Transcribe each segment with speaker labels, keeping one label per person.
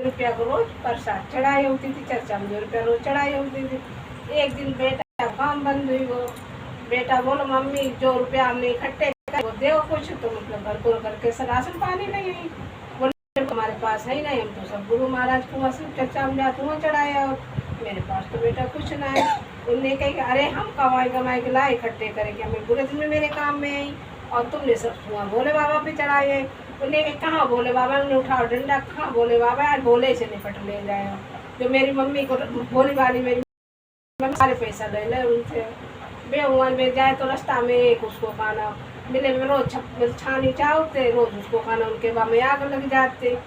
Speaker 1: रुपया को रोज प्रसाद चढ़ाई होती थी, चर्चा में 2 रुपया रोज चढ़ाई होती थी। एक दिन बेटा काम बंद हुई, वो बेटा बोलो मम्मी 2 रुपया हमने इकट्ठे वो दे कुछ, तो मतलब घर को करके राशन पानी नहीं है। बोले तुम्हारे पास है नहीं, हम तो सब गुरु महाराज को चर्चा में जाते हुआ चढ़ाया और मेरे पास तो बेटा कुछ ना है। उनने कही अरे हम कमाई कमाई के लाए इकट्ठे करेंगे, हमें बुरे दिन में मेरे काम में आई और तुमने सब भोले बाबा पे चढ़ाए है। उन्हें कहाँ भोले बाबा ने उठाओ डंडा, कहाँ भोले बाबा यार भोले से निपट ले जाए। जो मेरी मम्मी को भोली वाली मेरी सारे पैसा ले ले उनसे, बेहुआ में जाए तो रास्ता में एक उसको खाना मिले में रोज छानी चाहते, रोज उसको खाना उनके बाबा में आग लग जाते।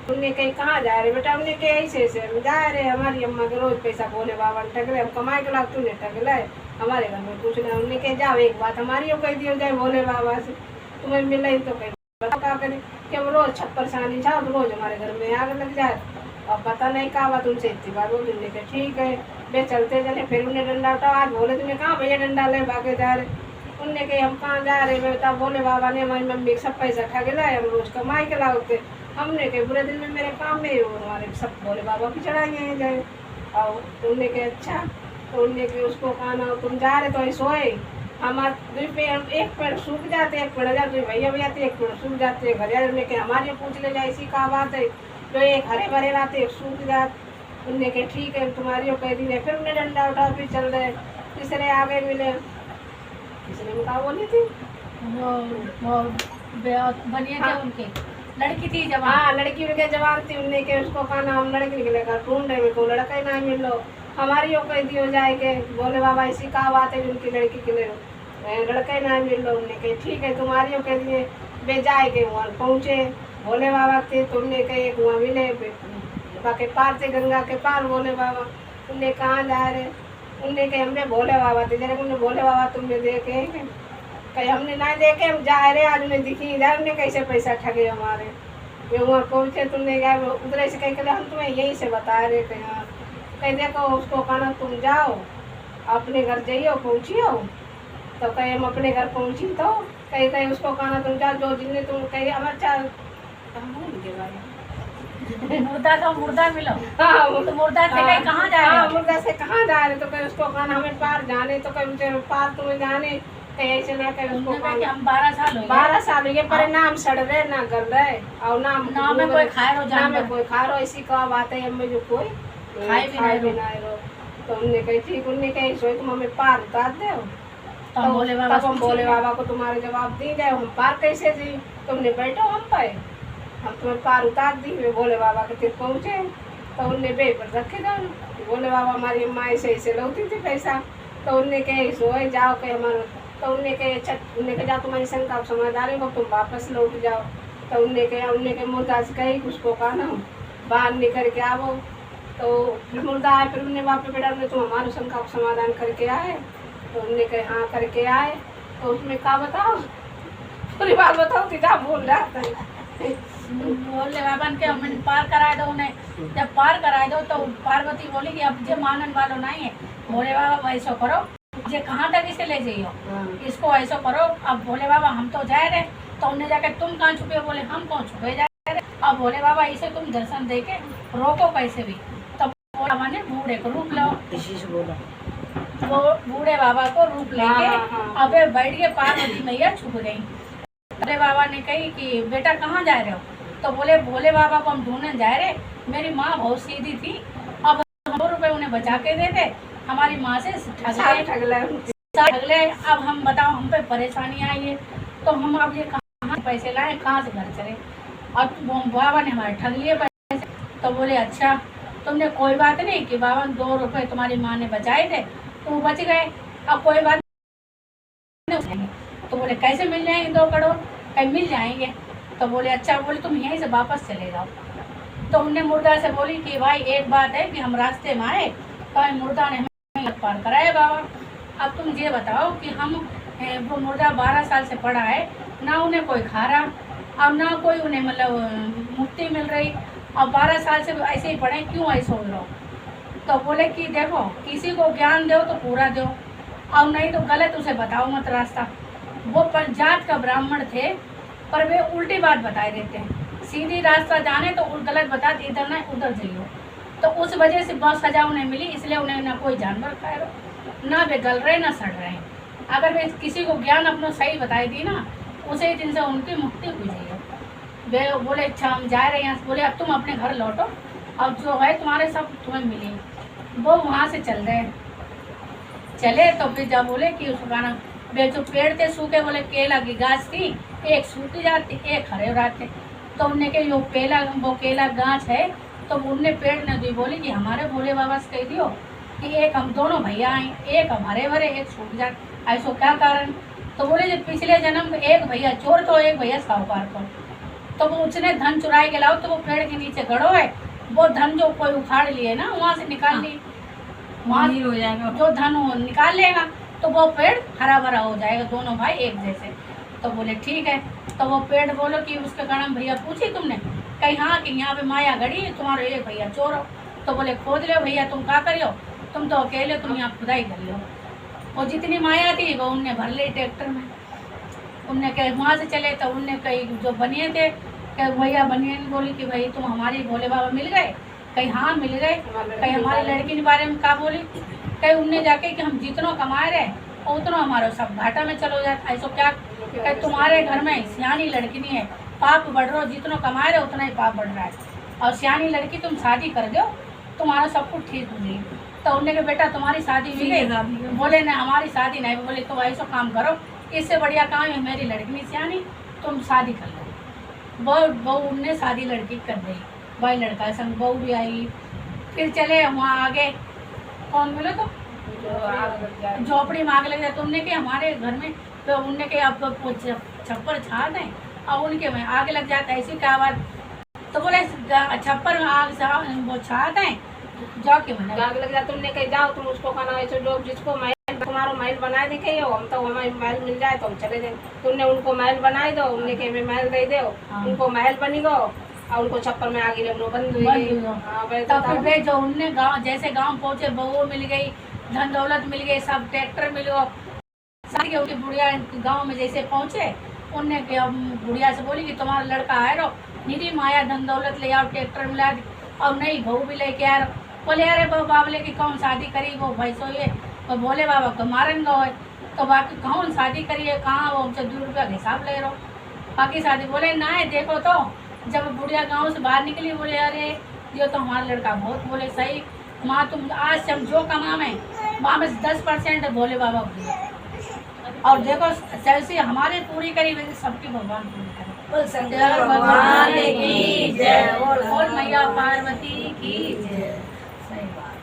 Speaker 1: उनने कहीं कहाँ जा रहे बेटा, उनने कहीं ऐसे हम जा रहे, हमारी अम्मा के रोज पैसा भोले बाबा ने ठग रहे, हम कमाए के लाभ तूने ठग लाए, हमारे घर में कुछ नहीं। उनने कहे जाओ एक बात हमारी कह दियो जाए भोले बाबा से, तुम्हें मिले तो कहीं बताओ क्या करें कि हम रोज छप्पर छानी चाहो तो रोज हमारे घर में आग लग जाए। और पता नहीं कहा बात उनसे इतनी बात बोली, उन्होंने कहा ठीक है वे चलते चले। फिर उन्हें डंडा उठाओ, आज बोले तुमने कहाँ भैया डंडा ले भागे जा रहे। उनने कही हम कहाँ जा रहे बेटा, बोले बाबा ने हमारी मम्मी सब पैसा ठग लाए, हम रोज कमाई के लाओगे। हमने कहे बुरे दिन में मेरे काम में हमारे सब भोले बाबा की चढ़ाई जाए। और उनने कहे अच्छा, तो उनने कहे उसको खाना तुम जा रहे तो सोए, हमारे 2 पेड़ एक पेड़ सूख जाते, एक पेड़ जाते भैया भैया एक पेड़ सूख जाते घर। उनने कहे हमारे पूछ ले जाए, इसी का बात है तो एक हरे भरे रहते एक सूख जाते। उनने कहे ठीक है तुम्हारी कह दी है। फिर उन्हें डंडा उठा फिर चल रहे, तीसरे आगे मिले, तीसरे में कहा बोली थी
Speaker 2: वो बनिए थे उनके लड़की थी जवान।
Speaker 1: हाँ लड़की उनके जवान थी। उनने के उसको कहा ना हम लड़की निकलेगा ढूंढ रहे, मेरे को लड़का ही ना मिल लो, हमारी कह दी हो जाए के बोले बाबा इसी का बात है उनकी लड़की के लिए लड़का ही ना मिल लो। उनने कहे ठीक है तुम्हारी कह दिए वे जाए के वहाँ पहुँचे भोले बाबा थे। तो उनने कहे वहाँ मिले बाकी पार थे गंगा के पार भोले बाबा। उनने कहाँ जा रहे, उनने कहे हमने भोले बाबा थे जरा उन्हें भोले बाबा तुमने देखे कहीं हमने ना देखे, हम जा रहे आज उन्हें दिखी इधर उन्हें कैसे पैसा ठगे हमारे। वे वहाँ पहुँचे तुमने कहा उधर से कहीं हम तुम्हें यहीं से बता रहे थे। हाँ कहीं देखो उसको कहना तुम जाओ अपने घर जाइयो पहुँचियो, तो कहीं हम अपने घर पहुँची तो कहीं कहीं उसको कहना तुम जाओ जो जिन्हें तुम कहीं हम अच्छा
Speaker 2: मुर्दा का मुर्दा मिलो।
Speaker 1: हाँ
Speaker 2: तो मुर्दा से कहीं कहाँ जा रहे,
Speaker 1: मुर्दा से कहाँ जा रहे, तो कहीं उसको कहना हमें पार जाने, तो कहीं पार तुम्हें जाने कहीं ऐसे ना कहीं उसको
Speaker 2: हम 12 साल हो गए,
Speaker 1: 12 साल ये पर नाम सड़ रहे ना कर रहे और नाम
Speaker 2: में कोई खाए रो
Speaker 1: नाम में कोई खा रो इसी का बात है हमें जो कोई खाए भी ना रो। तो उनने कही ठीक, उनने कही सोई तुम हमें पार उतार दो,
Speaker 2: तो हम
Speaker 1: भोले बाबा को तुम्हारे जवाब दी जाए हम पार कैसे दी, तुमने बैठो हम पे हम तुम्हें पार उतार दी। वे भोले बाबा के फिर पहुँचे तो उनने बे पर रखे जाओ भोले बाबा हमारी अम्मा ऐसे ऐसे लौती थी पैसा। तो उनने कहे सोए जाओ कहे हमारा, तो उनने कहे अच्छा उनने कहा जाओ तुम्हारी शंका समाधान है तुम वापस लौट जाओ। तो उनने कहे मुर्दा से कही उसको कहा ना बाहर निकल के आओ। तो फिर मुर्दा आए, फिर उनने वहाँ पे बेटा उन्हें तुम हमारी शंका का समाधान करके आए। तो उनने कहे हाँ करके आए। तो उसमें क्या बताओ पूरी बात बताओ कि क्या बोल रहा था।
Speaker 2: भोले बाबा के हमने पार करा दो उन्हें, जब पार करा दो तो पार्वती बोली कि अब जो मानन वालों नहीं है भोले बाबा ऐसा करो जे कहाँ तक इसे ले जाइयो इसको ऐसा करो। अब भोले बाबा हम तो जा रहे, तो उन्हें जाके तुम कहाँ छुपे, बोले हम कौन छुपे जा रहे। अब भोले बाबा इसे तुम दर्शन दे के रोको कैसे भी। तब भोले बाबा ने बूढ़े को रूप लो,
Speaker 1: इसी से बोला
Speaker 2: वो बूढ़े बाबा को रूप लेके अब बैठ के पार्वती मैया छुप गई। भोले बाबा ने कही कि बेटा कहाँ जा रहे हो, तो बोले भोले बाबा को हम ढूंढने जा रहे, मेरी माँ बहुत सीधी थी, अब 100 रुपये उन्हें बचा के दे दे, हमारी माँ से ठगले। अब हम बताओ हम पे परेशानी आई है तो हम अब ये कहाँ से पैसे लाए, कहाँ से घर चले। और बाबा ने हमारे ठग लिए पैसे। तो बोले अच्छा तुमने कोई बात नहीं कि बाबा 2 रुपये तुम्हारी माँ ने बचाए थे तो बच गए, अब कोई बात नहीं। तो बोले कैसे मिल जाएंगे 2 करोड़, कहीं मिल जाएंगे। तो बोले अच्छा, बोले तुम यहीं से वापस चले जाओ। तो उनने मुर्दा से बोली कि भाई एक बात है कि हम रास्ते में आए तो मुर्दा ने हमें पार कराया बाबा। अब तुम ये बताओ कि हम वो मुर्दा 12 साल से पड़ा है, ना उन्हें कोई खा रहा और ना कोई उन्हें मतलब मुक्ति मिल रही, और 12 साल से ऐसे ही पड़े, क्यों ऐसे हो रहा हो। तो बोले कि देखो किसी को ज्ञान दो तो पूरा दो और नहीं तो गलत उसे बताओ मत रास्ता। वो जात का ब्राह्मण थे पर वे उल्टी बात बताए देते हैं, सीधी रास्ता जाने तो गलत बता दी, इधर ना उधर जाइयो। तो उस वजह से बहुत सजा उन्हें मिली, इसलिए उन्हें ना कोई जानवर खाए ना वे गल रहे ना सड़ रहे। अगर वे किसी को ज्ञान अपना सही बताई दी ना, उसी दिन से उनकी मुक्ति हुई है। वे बोले अच्छा हम जा रहे हैं यहाँ से, बोले अब तुम अपने घर लौटो, अब जो है तुम्हारे सब तुम्हें मिले। वो वहाँ से चल रहे चले, तो फिर जब बोले कि उसको गाना वे जो पेड़ थे सूखे, बोले केला की गाछ थी, एक सूखी जाती एक हरे जाते। तो उनने के वो केला गाछ है, तो उनने पेड़ ने दी, बोली कि हमारे भोले बाबा से कह दियो कि एक हम दोनों भैया आए, एक हमारे भरे एक सूख जाए, ऐसो क्या कारण। तो बोले जब पिछले जन्म में एक भैया चोर तो एक भैया साहूकार को, तो वो उसने धन चुराई के लाओ, तो वो पेड़ के नीचे गड़ो है, वो धन जो कोई उखाड़ लिए ना वहाँ से निकाल ली, वहाँ हो जाएगा जो धन वो निकाल लेगा, तो वो पेड़ हरा भरा हो जाएगा, दोनों भाई एक जैसे। तो बोले ठीक है। तो वो पेड़ बोलो कि उसके गणम भैया पूछी तुमने, कहीं हाँ कि यहाँ पे माया गड़ी तुम्हारे एक भैया चोर हो। तो बोले खोद लो भैया, तुम क्या करियो, तुम तो अकेले, तुम यहाँ खुदाई कर लो। वो जितनी माया थी वो उनने भर ली ट्रैक्टर में। उनने कहे वहाँ से चले, तो उनने कहीं जो बनिए थे भैया बनिए बोली कि भाई तुम हमारे भोले बाबा मिल गए, कहीं हाँ मिल गए, कहीं हमारी लड़की के बारे में क्या बोली, कहीं उनने जाके कि हम जितना कमाए रहे उतना हमारा सब घाटा में चलो जाता, ऐसा क्या, कहीं तुम्हारे घर में सियानी लड़की नहीं है, पाप बढ़ रहा हो, जितना कमाए रहे उतना ही पाप बढ़ रहा है, और सियानी लड़की तुम शादी कर दो तुम्हारा सब कुछ ठीक हो जाएगी। तो उनने कहा बेटा तुम्हारी शादी हुई गई, बोले ना हमारी शादी नहीं, बोले तो ऐसा काम करो, इससे बढ़िया काम है मेरी लड़की नहीं सियानी, तुम शादी कर लो। वो उनने शादी लड़की कर दी, भाई लड़का संग बहू भी आई। फिर चले वहाँ आगे कौन मिलो तो झोपड़ी में आग लग जाए, तो उनने के हमारे घर में, तो उनने के अब छप्पर छाड़ दें और उनके में आग लग जाता है, ऐसी क्या बात। तो बोले छप्पर में आग वो छाड़ दें जाओ के मैंने
Speaker 1: आग लग जाए, तुमने कही जाओ तुम उसको खाना ऐसे जो जिसको महल तुम्हारा महल बनाए दिखे हो, हम तो हमारे महल मिल जाए तो हम चले जाए। तुमने उनको महल बनाए दो, उनने के महल दे दो, उनको महल बनी गो और उनको छप्पर में आगे लोग बंद हुई गई।
Speaker 2: तो फिर जो उनने गाँव जैसे गाँव पहुँचे, बहू मिल गई, धन दौलत मिल गई, सब ट्रैक्टर मिल गया सारी। उनकी बुढ़िया गांव में जैसे पहुंचे, उनने बुढ़िया से बोली कि तुम्हारा लड़का आए रहो, निधि माया धन दौलत ले आओ, ट्रैक्टर मिला दी, और नहीं बहू भी लेके आ रहो। बोले अरे वो बाबले की कौन शादी करी, वो भैंसो ये और भोले बाबा को मारन गो है, तो बाकी कौन शादी करी है, कहाँ वो हमसे 2 रुपया का हिसाब ले रहो बाकी शादी। बोले ना है देखो, तो जब बुढ़िया गाँव से बाहर निकली, बोले अरे ये तो हमारा लड़का बहुत, बोले सही माँ तुम आज से हम जो कमाम है वहाँ में 10% भोले बाबा को, और देखो जैसे हमारे पूरी करी वैसे सबकी भगवान पूरी करे। भगवान की जय, और मैया पार्वती की जय। सही बात।